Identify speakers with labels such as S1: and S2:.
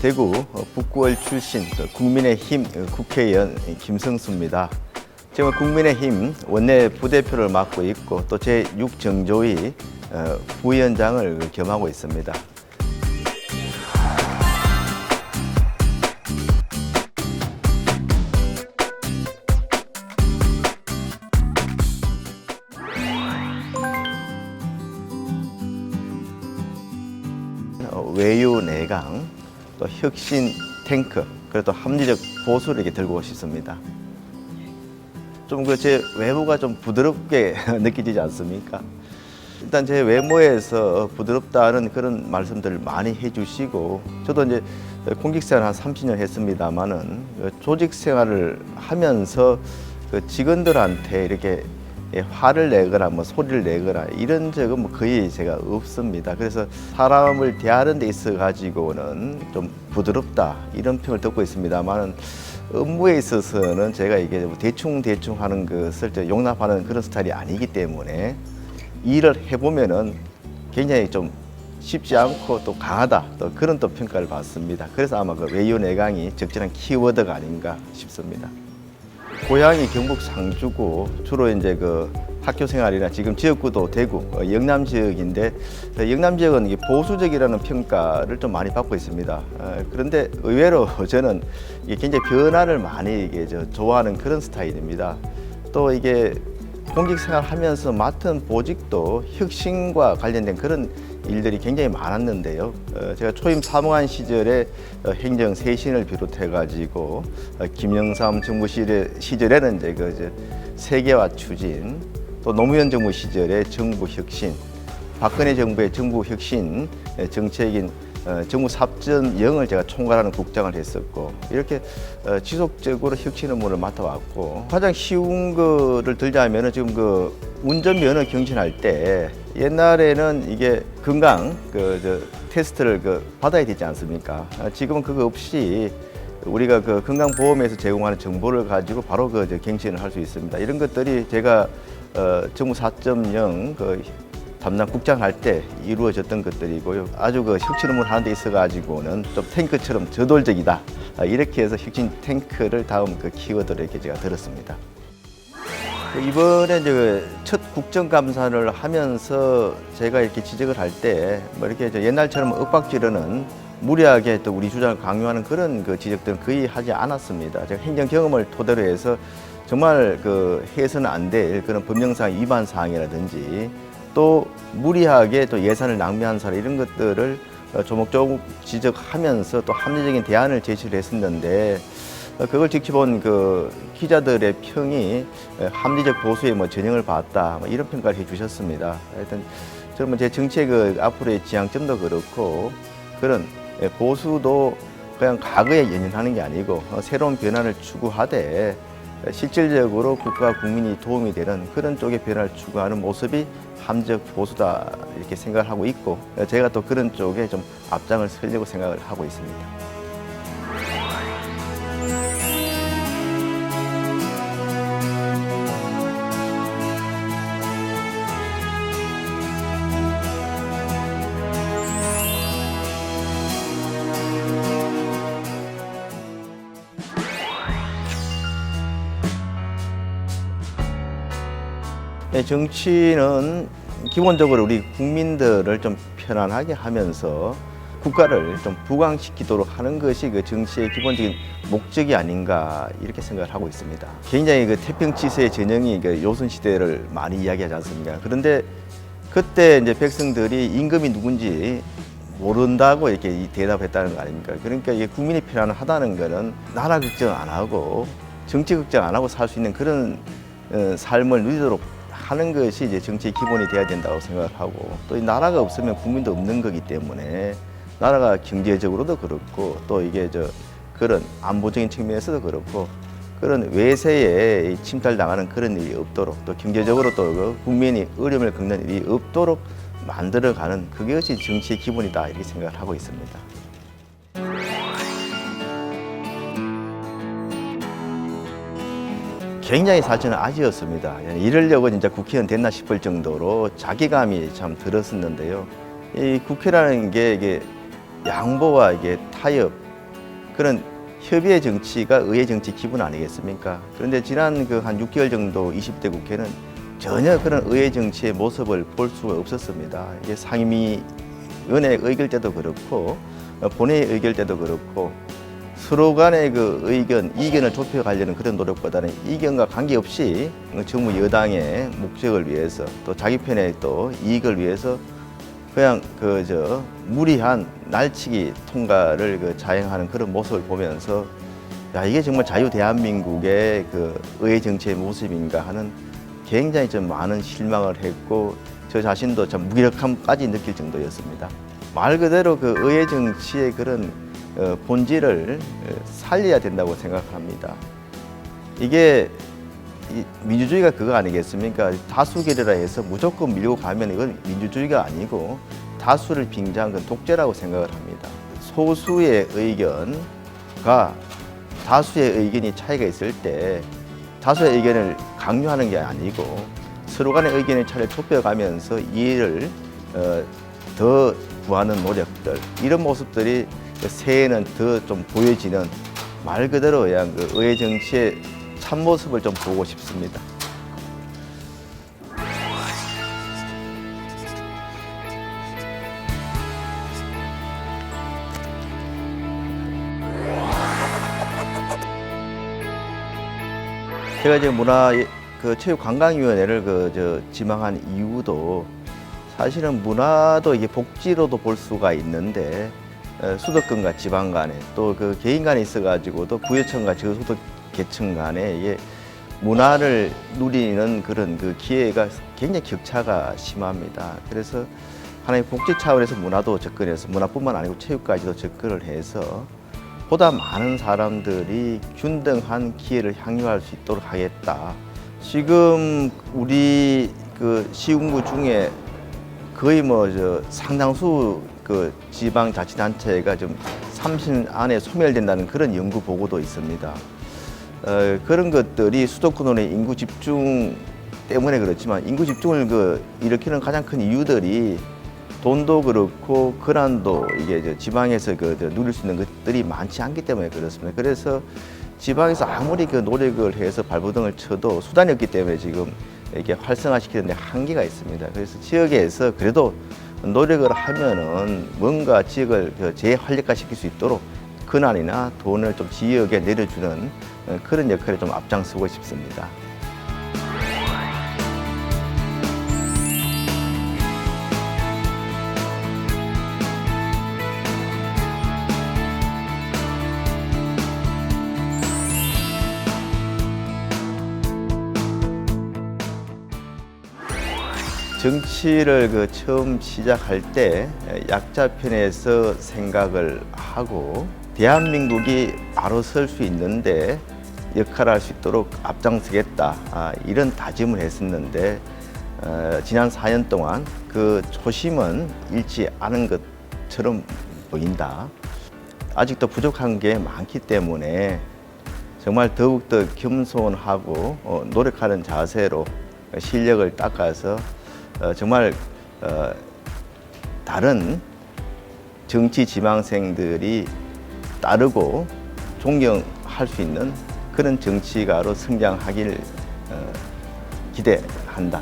S1: 대구 북구을 출신 국민의힘 국회의원 김성수입니다. 지금 국민의힘 원내 부대표를 맡고 있고 또 제6정조위 부위원장을 겸하고 있습니다. 외유 내강, 또 혁신 탱크, 그리고 또 합리적 보수를 이렇게 들고 싶습니다. 좀 제 외모가 좀 부드럽게 느껴지지 않습니까? 일단 제 외모에서 부드럽다는 그런 말씀들을 많이 해주시고, 저도 이제 공직 생활 한 30년 했습니다만은 조직 생활을 하면서 그 직원들한테 이렇게 화를 내거나 뭐 소리를 내거나 이런 적은 뭐 거의 제가 없습니다. 그래서 사람을 대하는 데 있어 가지고는 좀 부드럽다 이런 평을 듣고 있습니다만은 업무에 있어서는 제가 이게 대충 하는 것을 용납하는 그런 스타일이 아니기 때문에 일을 해보면은 굉장히 좀 쉽지 않고 또 강하다 또 그런 또 평가를 받습니다. 그래서 아마 그 외유 내강이 적절한 키워드가 아닌가 싶습니다. 고향이 경북 상주고 주로 이제 그 학교 생활이나 지금 지역구도 대구 영남 지역인데 영남 지역은 이게 보수적이라는 평가를 좀 많이 받고 있습니다. 그런데 의외로 저는 이게 굉장히 변화를 많이 이게 좋아하는 그런 스타일입니다. 또 이게 공직 생활하면서 맡은 보직도 혁신과 관련된 그런 일들이 굉장히 많았는데요. 제가 초임 사무관 시절에 행정 쇄신을 비롯해 가지고 김영삼 정부 시절에는 이제 그 세계화 추진, 또 노무현 정부 시절에 정부 혁신, 박근혜 정부의 정부 혁신 정책인 정부 4.0을 제가 총괄하는 국장을 했었고, 이렇게 지속적으로 혁신 업무를 맡아왔고, 가장 쉬운 거를 들자면은 지금 그 운전면허 경신할 때 옛날에는 이게 건강 테스트를 받아야 되지 않습니까? 지금은 그거 없이 우리가 그 건강보험에서 제공하는 정보를 가지고 바로 경신을 할 수 있습니다. 이런 것들이 제가 정부 4.0 담당 국장 할 때 이루어졌던 것들이고요. 아주 혁신 업무를 하는 데 있어 가지고는 좀 탱크처럼 저돌적이다. 이렇게 해서 혁신 탱크를 다음 키워드로 이렇게 제가 들었습니다. 이번에 이제 첫 국정감사를 하면서 제가 이렇게 지적을 할 때 뭐 이렇게 옛날처럼 윽박지르는 무리하게 또 우리 주장을 강요하는 그런 지적들은 거의 하지 않았습니다. 제가 행정 경험을 토대로 해서 정말 해서는 안 될 그런 법령상 위반 사항이라든지 또 무리하게 또 예산을 낭비한 사례 이런 것들을 조목조목 지적하면서 또 합리적인 대안을 제시를 했었는데 그걸 지켜본 기자들의 평이 합리적 보수에 전형을 봤다 이런 평가를 해주셨습니다. 하여튼 저는 제 정치의 앞으로의 지향점도 그렇고 그런 보수도 그냥 과거에 연연하는 게 아니고 새로운 변화를 추구하되 실질적으로 국가 국민이 도움이 되는 그런 쪽의 변화를 추구하는 모습이 합리적 보수다 이렇게 생각을 하고 있고 제가 또 그런 쪽에 좀 앞장을 서려고 생각을 하고 있습니다. 정치는 기본적으로 우리 국민들을 좀 편안하게 하면서 국가를 좀 부강시키도록 하는 것이 정치의 기본적인 목적이 아닌가 이렇게 생각을 하고 있습니다. 굉장히 태평치세의 전형이 요선시대를 많이 이야기하지 않습니까? 그런데 그때 이제 백성들이 임금이 누군지 모른다고 이렇게 대답했다는 거 아닙니까? 그러니까 이게 국민이 편안하다는 거는 나라 걱정 안 하고 정치 걱정 안 하고 살 수 있는 그런 삶을 누리도록 하는 것이 이제 정치의 기본이 돼야 된다고 생각을 하고 또 이 나라가 없으면 국민도 없는 거기 때문에 나라가 경제적으로도 그렇고 또 이게 그런 안보적인 측면에서도 그렇고 그런 외세에 침탈당하는 그런 일이 없도록 또 경제적으로 또 국민이 어려움을 겪는 일이 없도록 만들어가는 그것이 정치의 기본이다 이렇게 생각을 하고 있습니다. 굉장히 사실은 아쉬웠습니다. 이러려고 진짜 국회의원 됐나 싶을 정도로 자괴감이 참 들었었는데요. 이 국회라는 게 이게 양보와 이게 타협, 그런 협의의 정치가 의회 정치 기본 아니겠습니까? 그런데 지난 그 한 6개월 정도 20대 국회는 전혀 그런 의회 정치의 모습을 볼 수가 없었습니다. 이게 상임위원회 의결 때도 그렇고 본회의 의결 때도 그렇고 서로 간의 그 이견을 좁혀가려는 그런 노력보다는 이견과 관계없이 정부 여당의 목적을 위해서 또 자기 편의 또 이익을 위해서 그냥 무리한 날치기 통과를 자행하는 그런 모습을 보면서 야, 이게 정말 자유 대한민국의 그 의회 정치의 모습인가 하는 굉장히 좀 많은 실망을 했고 저 자신도 참 무기력함까지 느낄 정도였습니다. 말 그대로 그 의회 정치의 그런 본질을 살려야 된다고 생각합니다. 이게 민주주의가 그거 아니겠습니까? 다수결이라 해서 무조건 밀고 가면 이건 민주주의가 아니고 다수를 빙자한 건 독재라고 생각을 합니다. 소수의 의견과 다수의 의견이 차이가 있을 때 다수의 의견을 강요하는 게 아니고 서로 간의 의견의 차이를 좁혀가면서 이해를 더 구하는 노력들, 이런 모습들이 새해에는 더 좀 보여지는 말 그대로 그냥 그 의회 정치의 참모습을 좀 보고 싶습니다. 제가 이제 체육관광위원회를 지망한 이유도 사실은 문화도 이게 복지로도 볼 수가 있는데 수도권과 지방 간에 또 그 개인 간에 있어가지고 또 부여층과 저소득 계층 간에 이게 문화를 누리는 그런 그 기회가 굉장히 격차가 심합니다. 그래서 하나의 복지 차원에서 문화도 접근해서 문화뿐만 아니고 체육까지도 접근을 해서 보다 많은 사람들이 균등한 기회를 향유할 수 있도록 하겠다. 지금 우리 그 시군구 중에 거의 상당수 그 지방자치단체가 좀 30년 안에 소멸된다는 그런 연구 보고도 있습니다. 그런 것들이 수도권의 인구 집중 때문에 그렇지만 인구 집중을 일으키는 가장 큰 이유들이 돈도 그렇고 권한도 이게 지방에서 누릴 수 있는 것들이 많지 않기 때문에 그렇습니다. 그래서 지방에서 아무리 노력을 해서 발버둥을 쳐도 수단이 없기 때문에 지금 이렇게 활성화시키는데 한계가 있습니다. 그래서 지역에서 그래도 노력을 하면은 뭔가 지역을 재활력화시킬 수 있도록 권한이나 돈을 좀 지역에 내려주는 그런 역할에 좀 앞장서고 싶습니다. 정치를 처음 시작할 때 약자 편에서 생각을 하고 대한민국이 바로 설 수 있는데 역할을 할 수 있도록 앞장서겠다, 이런 다짐을 했었는데 지난 4년 동안 그 초심은 잃지 않은 것처럼 보인다. 아직도 부족한 게 많기 때문에 정말 더욱더 겸손하고 노력하는 자세로 실력을 닦아서 정말 다른 정치 지망생들이 따르고 존경할 수 있는 그런 정치가로 성장하길 기대한다.